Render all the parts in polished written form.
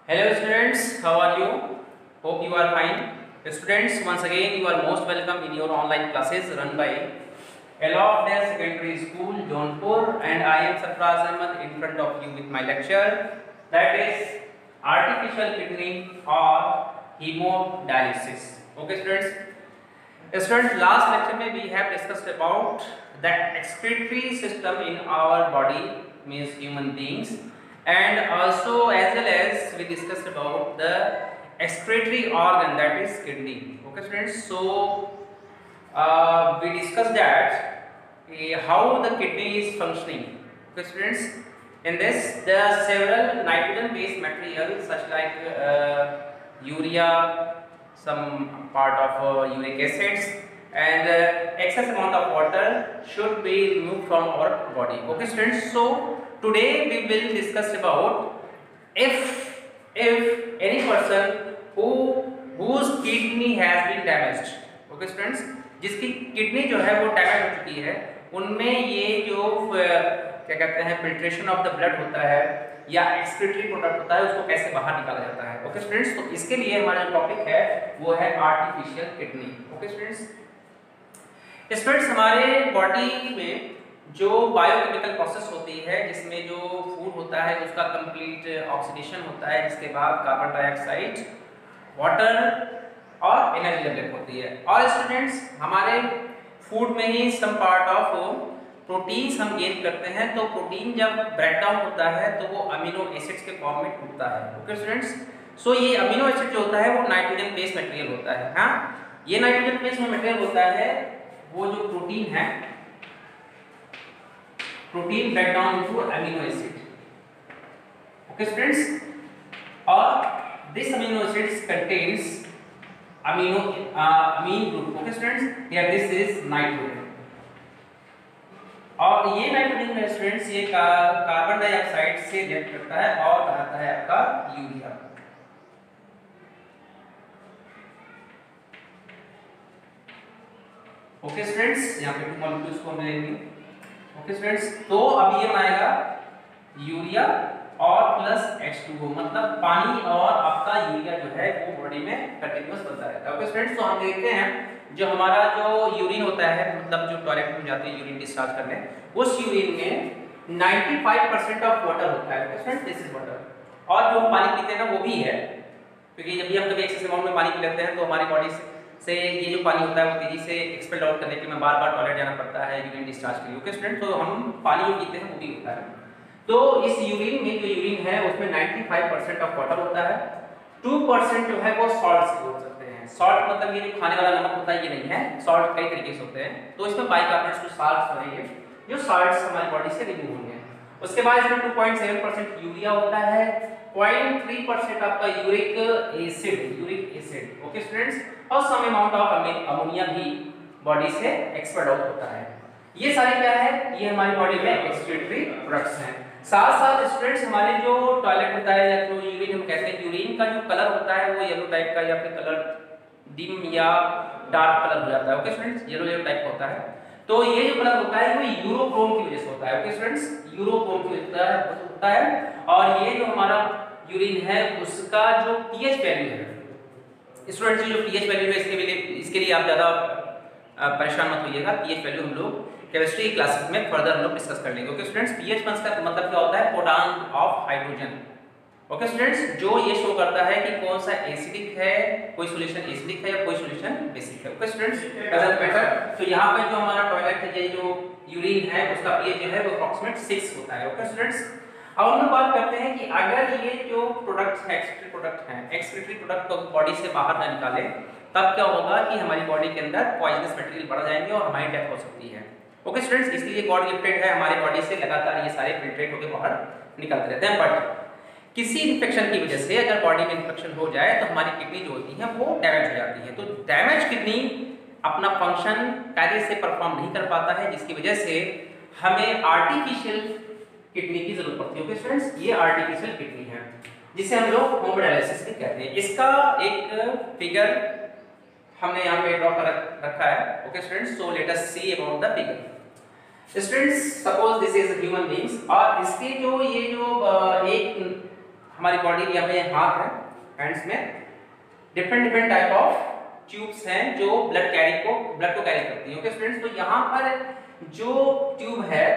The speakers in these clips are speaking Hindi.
Hello students, how are you? Hope you are fine. Students, once again you are most welcome in your online classes run by Aloftdale Secondary School, Jaunpur, and I am Sarfraz Ahmed in front of you with my lecture, that is artificial kidney or hemodialysis. Okay students? Students, last lecture में we have discussed about that excretory system in our body, means human beings, and also as well as we discussed about the excretory organ, that is kidney. Okay students, so we discussed that how the kidney is functioning. Okay students, in this there are several nitrogen based materials such like urea, some part of uric acids, and excess amount of water should be removed from our body. Okay students, so today we will discuss about if any person whose kidney has been damaged. Okay students, जिसकी किडनी जो है वो डैमेज हो चुकी है, उनमें ये जो क्या कहते हैं फिल्ट्रेशन ऑफ द ब्लड होता है या एक्सक्रीटरी प्रोडक्ट होता है, उसको कैसे बाहर निकाला जाता है. ओके स्टूडेंट्स, तो इसके लिए हमारा जो टॉपिक है वो है आर्टिफिशियल किडनी. ओके स्टूडेंट्स, हमारे बॉडी में जो बायोकेमिकल प्रोसेस होती है, जिसमें जो फूड होता है उसका कंप्लीट ऑक्सीडेशन होता है, जिसके बाद कार्बन डाइऑक्साइड, वाटर और एनर्जी डेवलप होती है. और स्टूडेंट्स, हमारे फूड में ही सम पार्ट ऑफ प्रोटीन्स हम गेन करते हैं. तो प्रोटीन जब ब्रेक डाउन होता है तो वो अमीनो एसिड्स के फॉर्म में टूटता है. ओके स्टूडेंट्स, सो ये अमीनो एसिड जो होता है वो नाइट्रोजन बेस्ड मटेरियल होता है. हाँ, ये नाइट्रोजन बेस्ड मटेरियल होता है. वो जो प्रोटीन है, protein break down into amino acid. Okay students, और this amino acids contains amine group. Okay students, here this is nitrogen. और ये नाइट्रोजन में स्टूडेंट्स ये कार्बन डाइऑक्साइड से रिएक्ट करता है और बनाता है आपका यूरिया. ओके स्टूडेंट्स, यहाँ पे टू मॉलिक्यूल्स को मिलेंगे. ओके स्टूडेंट्स, तो अब ये बनाएगा यूरिया और प्लस H2O, मतलब पानी और आपका यूरिया जो है वो बॉडी में कंटिन्यूअस बनता रहता है. ओके स्टूडेंट्स, तो हम देखते हैं जो हमारा जो यूरिन होता है, मतलब जो टॉयलेट में जाते हैं यूरिन डिस्चार्ज करने, उस यूरिन में 95% ऑफ वाटर होता है. Okay students, this is water. और जो हम पानी पीते हैं ना वो भी है, क्योंकि जब भी हम कभी एक्सेस अमाउंट में पानी पी लेते हैं तो हमारी बॉडी से ये जो पानी होता है वो तेजी से एक्सपेल आउट करने के लिए बार बार टॉयलेट जाना पड़ता है यूरिन डिस्चार्ज के लिए. ओके स्टूडेंट, तो हम पानी जो पीते हैं वो भी होता है. तो इस यूरिन में जो यूरिन है उसमें 95% ऑफ वाटर होता है. 2% जो है वो सॉल्ट्स के हो सकते हैं. सॉल्ट मतलब ये जो खाने वाला नमक होता है ये नहीं है. सॉल्ट कई तरीके से होते हैं. तो इसमें बाइकार्बोनेट्स कुछ साल्ट्स बनेंगे जो साल्ट्स हमारी बॉडी से रिमूव होंगे. उसके बाद इसमें 2.7% यूरिया होता है. 0.3% आपका यूरिक एसिड. ओके स्टूडेंट्स, और सम अमाउंट ऑफ अमोनिया भी बॉडी से एक्सपेल आउट होता है. ये सारे क्या है, ये हमारी बॉडी में एक्सक्रीटरी प्रोडक्ट्स हैं. साथ साथ स्टूडेंट्स, हमारे जो टॉयलेट होता है या जो यूरिन हम कहते हैं, यूरिन का जो कलर होता है वो येलो टाइप का या फिर कलर डिम या डार्क कलर हो जाता है. ओके स्टूडेंट्स, येलो टाइप का होता है. तो ये जो कलर होता है वो यूरोक्रोम की वजह से होता है. ओके स्टूडेंट्स, यूरोक्रोम की वजह से होता है. और ये जो हमारा यूरिन है उसका जो पीएच वैल्यू है स्टूडेंट्स, जो पीएच वैल्यू है इसके लिए आप ज़्यादा परेशान मत होइएगा. पीएच वैल्यू हम लोग केमिस्ट्री क्लासेस में फर्दर हम लोग डिस्कस कर लेंगे. ओके स्टूडेंट्स, पीएच का मतलब क्या होता है, proton of hydrogen. Okay students, जो ये शो करता है कि कौन सा एसिडिक है, कोई सॉल्यूशन एसिडिक है या कोई सॉल्यूशन बेसिक है. Okay students, doesn't matter. तो यहाँ पे जो हमारा टॉयलेट है, ये जो यूरिन है उसका पीएच जो है वो अप्रॉक्सीमेट 6 होता है. ओके स्टूडेंट्स, अब हम लोग बात करते हैं कि अगर ये जो प्रोडक्ट्स हैं, एक्सक्रीटरी प्रोडक्ट को बॉडी से बाहर ना निकाले तब क्या होगा कि हमारी बॉडी के अंदर पॉइजनस मटेरियल बढ़ जाएंगे और हमारी डेथ हो सकती है. ओके स्टूडेंट्स, इसलिए गॉड गिफ्टेड है हमारे बॉडी से लगातार ये सारे फिल्ट्रेट होकर बाहर निकलते रहते हैं. बट किसी इन्फेक्शन की वजह से अगर बॉडी में इन्फेक्शन हो जाए तो हमारी किडनी जो होती है वो डैमेज हो जाती है. तो डैमेज किडनी अपना फंक्शन कायदे से परफॉर्म नहीं कर पाता है, जिसकी वजह से हमें आर्टिफिशियल किडनी की जरूरत पड़ती है. ओके स्टूडेंट्स, ये आर्टिफिशियल किडनी है जिसे हम लोग हेमोडायलिसिस भी कहते हैं. इसका एक फिगर हमने यहाँ पे ड्रॉ कर रखा है. Okay students, so let us see about the figure. Students, suppose this is human beings, और इसके जो ये जो एक हमारी बॉडी या में हाथ है, हैंड्स में डिफरेंट टाइप ऑफ ट्यूब्स हैं जो ब्लड को कैरी करती हैं। ओके स्टूडेंट्स, तो यहाँ पर जो ट्यूब है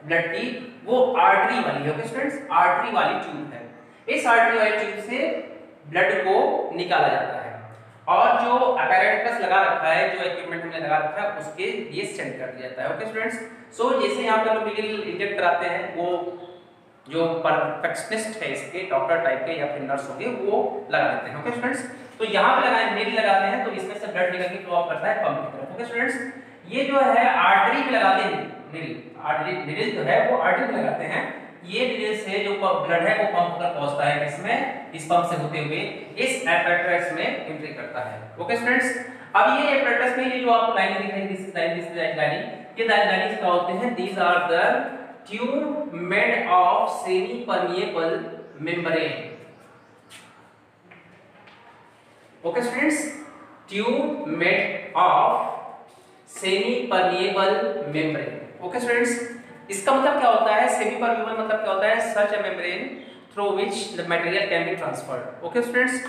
ब्लड की वो आर्टरी वाली है। ओके स्टूडेंट्स, आर्टरी वाली ट्यूब है। इस आर्टरी वाली ट्यूब से ब्लड को निकाला जाता है और जो अपैरेटस लगा रखा है, जो इक्विपमेंट हमने लगा रखा है उसके ये सेंड कर दिया जाता है। ओके स्टूडेंट्स, सो जैसे यहाँ पे लोग इंजेक्ट कराते हैं, वो जो परफेक्शनिस्ट है इसके डॉक्टर टाइप के या फिर नर्स होंगे वो लगा देते हैं। ओके स्टूडेंट्स, तो यहाँ पे लगाए नील लगाते हैं तो इसमें से ब्लड निकल के फ्लो ऑफ करता है पंप की तरफ। ओके स्टूडेंट्स, ये जो है आर्टरी में लगाते हैं नील, आर्टरी नील जो है वो आर्टरी में लगाते हैं। ये नील से जो ब्लड है वो पंप होकर पहुंचता है इसमें, इस पंप से होते हुए इस एपैरेटस में एंट्री करता है। ओके स्टूडेंट्स, अब ये एपैरेटस में ये जो आपको लाइन दिख रही है, दिस लाइन, ये लाइन क्या होते हैं? These are the tube made of semi permeable membrane. Okay students, tube made of semi permeable membrane. Okay students, इसका मतलब क्या होता है? सेमी परमिएबल मतलब क्या होता है? Such a membrane through which the material can be transferred. Okay students,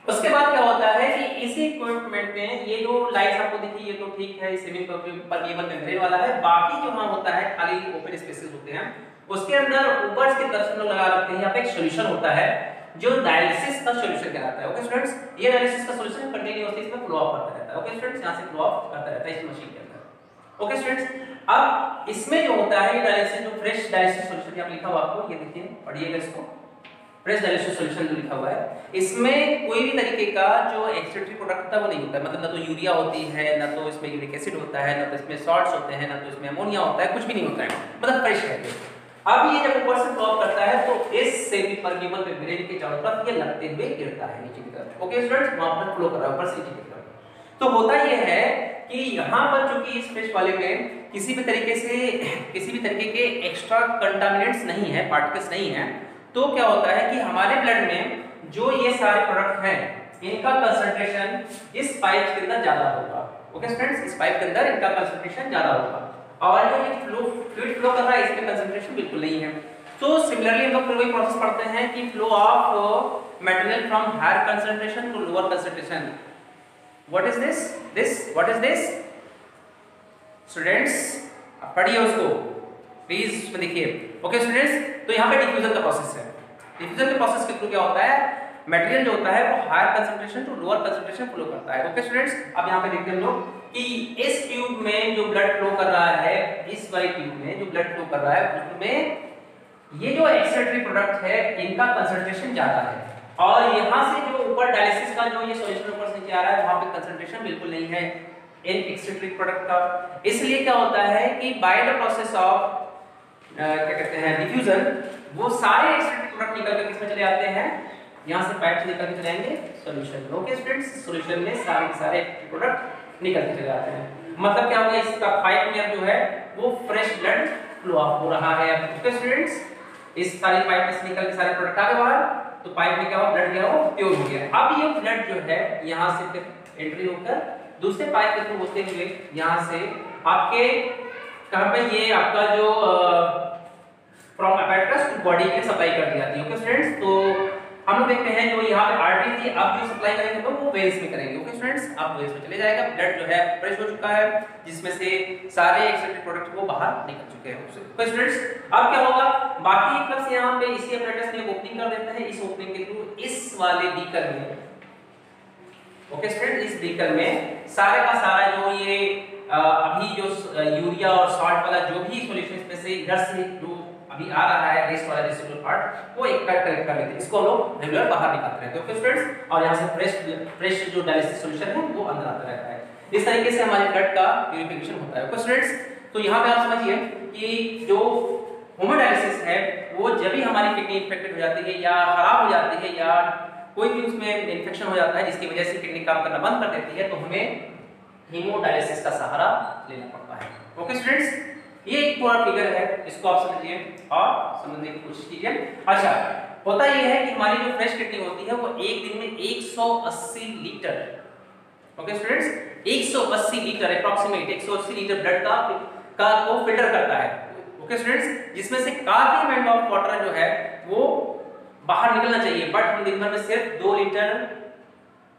उसके बाद क्या होता है कि इसी इक्विपमेंट में ये जो लाइंस आपको दिखी ये तो ठीक है, सेमी परमिएबल मेम्ब्रेन वाला है। बाकी जो वहां होता है खाली ओपन स्पेसेस होते हैं, उसके अंदर ऊपर के तरफ से लगा रखते हैं। यहाँ पे एक सॉल्यूशन होता है जो डायलिसिस का सॉल्यूशन कहलाता है। ओके स्टूडेंट्स, ये डायलिसिस का सॉल्यूशन कंटीन्यूअसली इसमें फ्लो ऑफ करता रहता है। ओके स्टूडेंट्स, यहां से फ्लो ऑफ करता रहता है इस मशीन के अंदर। ओके स्टूडेंट्स, अब इसमें जो होता है ये डायलिसिस, जो फ्रेश डायलिसिस सॉल्यूशन यहां लिखा हुआ आपको, ये देखिए पढ़िएगा इसको, फ्रेश डायलिसिस सॉल्यूशन जो लिखा हुआ है, इसमें कोई भी तरीके का जो एक्सट्रेक्टिव प्रोडक्ट होता है वो नहीं होता है। मतलब ना तो यूरिया होती है, ना तो इसमें यूरिक एसिड होता है, ना तो इसमें सॉल्ट्स होते हैं, ना तो इसमें अमोनिया होता है, कुछ भी नहीं होता है, मतलब फ्रेश है। अब ये जब ऊपर से फ्लो ऑफ करता है तो इस सेमी परमिएबल मेम्ब्रेन के चारों तरफ ये लगते हुए गिरता है नीचे की तरफ। ओके स्टूडेंट्स, वहां पर फ्लो कर रहा है ऊपर से नीचे की तरफ। तो होता ये है कि यहाँ पर चूंकि इस फ्रेश वाले में किसी भी तरीके के एक्स्ट्रा कंटामिनेंट्स नहीं है, पार्टिकल्स नहीं है, तो क्या होता है कि हमारे ब्लड में जो ये सारे प्रोडक्ट हैं इनका कंसंट्रेशन इस पाइप के अंदर ज्यादा होगा। ओके स्टूडेंट्स, इस पाइप के अंदर इनका कंसंट्रेशन ज्यादा होगा और जो ये फ्लूइड फ्लो कर रहा है इसमें कंसंट्रेशन बिल्कुल नहीं है। तो सिमिलरली हम लोग फिर वही प्रोसेस पढ़ते हैं कि flow of material from higher concentration to lower concentration. What is this students, आप पढ़िए उसको प्लीज, उसमें देखिए। ओके स्टूडेंट्स, तो यहाँ पे डिफ्यूजन का प्रोसेस है। डिफ्यूजन के प्रोसेस के थ्रू क्या होता है? मटेरियल जो होता है वो higher concentration to lower concentration flow करता है। ओके स्टूडेंट्स, अब यहाँ पे देखते हैं हम लोग कि इस ट्यूब में जो ब्लड फ्लो कर रहा है, इस वाली ट्यूब में जो ब्लड फ्लो कर रहा है उसमें ये जो एक्सक्रीटरी प्रोडक्ट है इनका कंसंट्रेशन ज्यादा है और यहाँ से जो ऊपर डायलिसिस का जो ये सॉल्यूशन ऊपर से नीचे आ रहा है वहां पे कंसंट्रेशन बिल्कुल नहीं है इन एक्सक्रीटरी प्रोडक्ट का। इसलिए क्या होता है कि बाय द प्रोसेस ऑफ क्या कहते हैं डिफ्यूजन, वो सारे एक्सक्रीटरी प्रोडक्ट निकल कर किसमें चले आते हैं? यहाँ से पाइप से निकल के चले जाएंगे सॉल्यूशन। ओके स्टूडेंट्स, सॉल्यूशन में सारे प्रोडक्ट निकल के चले जाते हैं। मतलब क्या हो गया? इसका पाइप में जो है वो फ्रेश ब्लड फ्लो ऑफ हो रहा है। ओके स्टूडेंट्स, इस सारी पाइप से निकल के सारे प्रोडक्ट आ गए बाहर, तो पाइप में क्या हो? ब्लड क्या हो? प्योर हो गया। अब ये ब्लड जो है यहाँ से फिर एंट्री होकर दूसरे पाइप के थ्रू होते हुए यहाँ से आपके कहां पे ये आपका जो फ्रॉम अपैरेटस टू बॉडी में सप्लाई कर दी जाती है। ओके स्टूडेंट्स, तो हम लोग देखते हैं जो यहाँ पे आर्टरी थी, अब जो सप्लाई करेंगे तो वो वेन्स में करेंगे। ओके स्टूडेंट्स, अब वेन्स में चले जाएगा। ब्लड जो है फ्रेश हो चुका है जिसमें से सारे एक्सक्रीटरी प्रोडक्ट वो बाहर निकल चुके हैं। ओके स्टूडेंट्स, अब क्या होगा? बाकी फ्लक्स यहाँ पे इसी अपैरेटस में ओपनिंग कर देते हैं। इस ओपनिंग के थ्रू इस वाले बीकर में, ओके स्टूडेंट, इस बीकर में सारे का सारा जो ये अभी जो यूरिया और सॉल्ट वाला जो भी सॉल्यूशन इसमें से इधर से जो अभी आ रहा है रेस्ट वाला रेसिडुअल पार्ट, वो एक कट कलेक्ट कर लेते हैं। इसको हम लोग रेगुलर बाहर निकालते रहते हैं। ओके स्टूडेंट्स, और यहाँ से फ्रेश जो डायलिसिस सॉल्यूशन है वो अंदर आता रहता है। इस तरीके से हमारे ब्लड का प्यूरिफिकेशन होता है। ओके स्टूडेंट्स, तो यहाँ पे आप समझिए कि जो हेमोडायलिसिस है वो जब भी हमारी किडनी इन्फेक्टेड हो जाती है या खराब हो जाती है या कोई भी उसमें इन्फेक्शन हो जाता है जिसकी वजह से किडनी काम करना बंद कर देती है, तो हमें हीमोडायलिसिस का सहारा लेना पड़ता है। ओके स्टूडेंट्स, ये एक पूरा फिगर है, इसको आप समझिए और समझने की कोशिश कीजिए। अच्छा, होता ये है कि हमारी जो फ्रेश किडनी होती है वो एक दिन में 180 litre, okay students, 180 litre approximate 180 litre blood का को फिल्टर करता है। ओके स्टूडेंट्स, जिसमें से काफी अमाउंट ऑफ वाटर जो है वो बाहर निकलना चाहिए, बट हम दिन भर में सिर्फ 2 लीटर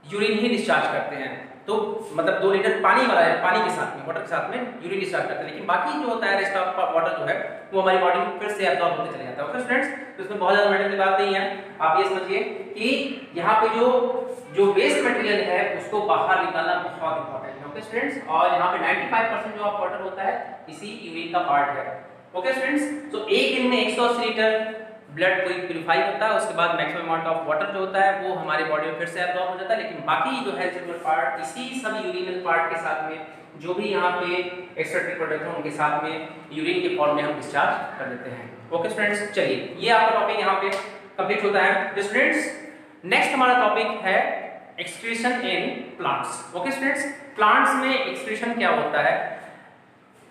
यूरिन ही डिस्चार्ज करते हैं। तो मतलब 2 लीटर पानी वाला है, पानी के साथ में, वाटर के साथ में यूरिन डिस्चार्ज करते हैं, लेकिन बाकी जो होता है रेस्ट ऑफ वाटर जो है वो हमारी बॉडी में फिर से एब्जॉर्ब होते चले जाता है। ओके स्टूडेंट्स, तो इसमें बहुत ज्यादा मैटर की बात नहीं है। आप ये समझिए कि यहाँ पे जो वेस्ट मटेरियल है उसको बाहर निकालना बहुत इंपॉर्टेंट है। ओके स्टूडेंट्स, और यहाँ पे 95% जो आप वाटर होता है इसी यूरिन का पार्ट है। ओके स्टूडेंट्स, तो एक दिन में 180 लीटर ब्लड कोई प्यूरिफाई होता है, उसके बाद मैक्सिमम अमाउंट ऑफ वाटर जो होता है वो हमारे बॉडी में फिर से एब्जॉर्ब हो जाता है, लेकिन बाकी जो है सेलुलर पार्ट इसी सब यूरिनल पार्ट के साथ में जो भी यहाँ पे एक्सट्रैक्टेड प्रोडक्ट है उनके साथ में यूरिन के फॉर्म में हम डिस्चार्ज कर देते हैं। ओके स्टूडेंट्स, चलिए ये आपका टॉपिक यहाँ पे कंप्लीट होता है। स्टूडेंट्स, नेक्स्ट हमारा टॉपिक है excretion in plants. Okay students, plants में एक्सक्रीशन क्या होता है?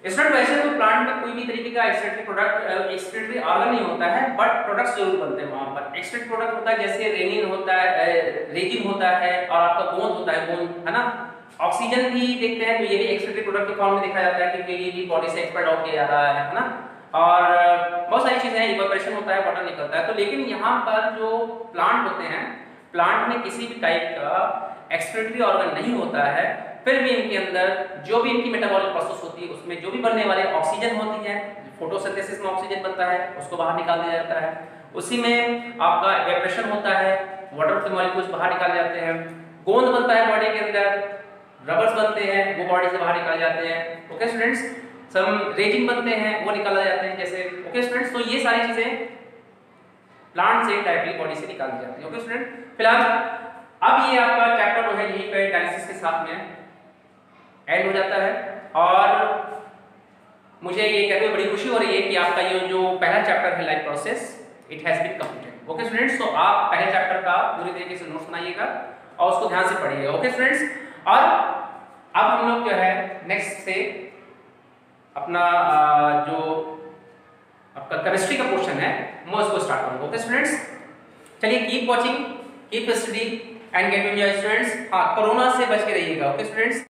स्टूडेंट वैसे तो प्लांट में कोई भी तरीके का एक्सक्रीटरी प्रोडक्ट, एक्सक्रीटरी ऑर्गन नहीं होता है, बट प्रोडक्ट्स जरूर बनते हैं वहां पर। एक्सक्रीटरी प्रोडक्ट होता है जैसे रेनिन होता है, रेजिन होता है, और आपका गोंद होता है, गोंद है ना। ऑक्सीजन भी देखते हैं तो ये भी एक्सक्रीटरी प्रोडक्ट के फॉर्म में देखा जाता है क्योंकि ये भी बॉडी से एक्सपेल आउट किया जा रहा है ना। और बहुत सारी चीजें हैं, इवेपोरेशन होता है, वाटर निकलता है। तो लेकिन यहाँ पर जो प्लांट होते हैं, प्लांट में किसी भी टाइप का एक्सक्रीटरी ऑर्गन नहीं होता है, फिर भी इनके अंदर जो भी इनकी मेटाबॉलिक प्रोसेस होती है उसमें जो भी बनने वाले ऑक्सीजन होती है, फोटोसिंथेसिस में ऑक्सीजन बनता है, उसको बाहर निकाल दिया जाता है। उसी में आपका इवेपोरेशन होता है, वाटर के मॉलिक्यूल्स बाहर निकाले जाते हैं, गोंद बनता है बॉडी के अंदर, रबर्स बनते हैं वो बॉडी से बाहर निकाले जाते हैं। ओके स्टूडेंट्स, सम रेजिन बनते हैं वो निकाले जाते हैं जैसे। ओके स्टूडेंट्स, तो ये सारी चीजें प्लांट से डायरेक्टली बॉडी से निकाली जाती है। ओके स्टूडेंट, फिलहाल अब ये आपका चैप्टर जो है यहीं पे डायलिसिस के साथ में एंड हो जाता है, और मुझे ये कहते हुए बड़ी खुशी हो रही है कि आपका ये जो पहला चैप्टर है life process, it has been completed. Okay students, तो आप पहले चैप्टर का पूरी तरीके से नोट्स बनाइएगा और उसको ध्यान से पढ़िएगा। ओके स्टूडेंट्स, और अब हम लोग जो है नेक्स्ट से अपना जो आपका केमिस्ट्री का पोर्शन है मैं उसको स्टार्ट करूंगा। ओके स्टूडेंट्स, चलिए keep watching, keep study and get enjoy students. हाँ, कोरोना से बच के रहिएगा। Okay students.